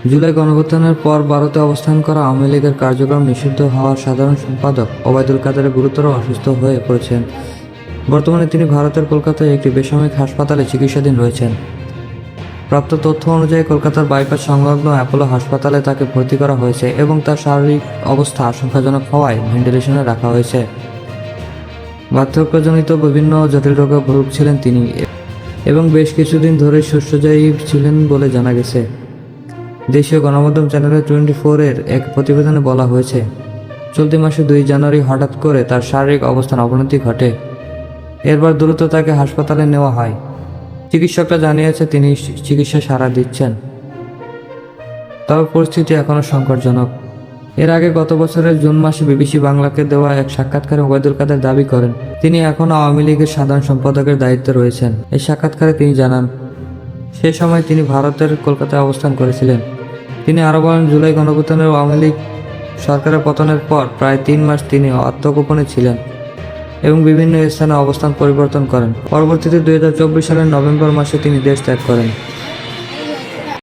জুলাই গণঅভ্যুত্থানের পর ভারতে অবস্থান করা আওয়ামী লীগের কার্যক্রম নিষিদ্ধ হওয়ার সাধারণ সম্পাদক ওবায়দুল কাদেরের গুরুতর অসুস্থ হয়ে পড়েছেন। বর্তমানে তিনি ভারতের কলকাতায় একটি বেসামরিক হাসপাতালে চিকিৎসাধীন রয়েছেন। প্রাপ্ত তথ্য অনুযায়ী কলকাতার বাইপাস সংলগ্ন অ্যাপোলো হাসপাতালে তাকে ভর্তি করা হয়েছে এবং তার শারীরিক অবস্থা আশঙ্কাজনক হওয়ায় ভেন্টিলেশনে রাখা হয়েছে। বার্ধক্যজনিত বিভিন্ন জটিল রোগে ভুগছিলেন তিনি এবং বেশ কিছুদিন ধরে শস্যজায়ী ছিলেন বলে জানা গেছে। দেশীয় গণমাধ্যম চ্যানেল 24-এর এক প্রতিবেদনে বলা হয়েছে, চলতি মাসে 2 জানুয়ারি হঠাৎ করে তার শারীরিক অবস্থার অবনতি ঘটে। এরপর দ্রুত তাকে হাসপাতালে নেওয়া হয়। চিকিৎসকরা জানিয়েছে তিনি চিকিৎসা সাড়া দিচ্ছেন, তবে পরিস্থিতি এখনও সংকটজনক। এর আগে গত বছরের জুন মাসে বিবিসি বাংলাকে দেওয়া এক সাক্ষাৎকারে ওবায়দুল কাদের দাবি করেন তিনি এখনও আওয়ামী লীগের সাধারণ সম্পাদকের দায়িত্বে রয়েছেন। এই সাক্ষাৎকারে তিনি জানান, সে সময় তিনি ভারতের কলকাতায় অবস্থান করেছিলেন। তিনি আরও বলেন, জুলাই গণঅভ্যুত্থানের আওয়ামী লীগ সরকারের পতনের পর প্রায় 3 মাস তিনি আত্মগোপনে ছিলেন এবং বিভিন্ন স্থানে অবস্থান পরিবর্তন করেন। পরবর্তীতে 2024 সালের নভেম্বর মাসে তিনি দেশ ত্যাগ করেন।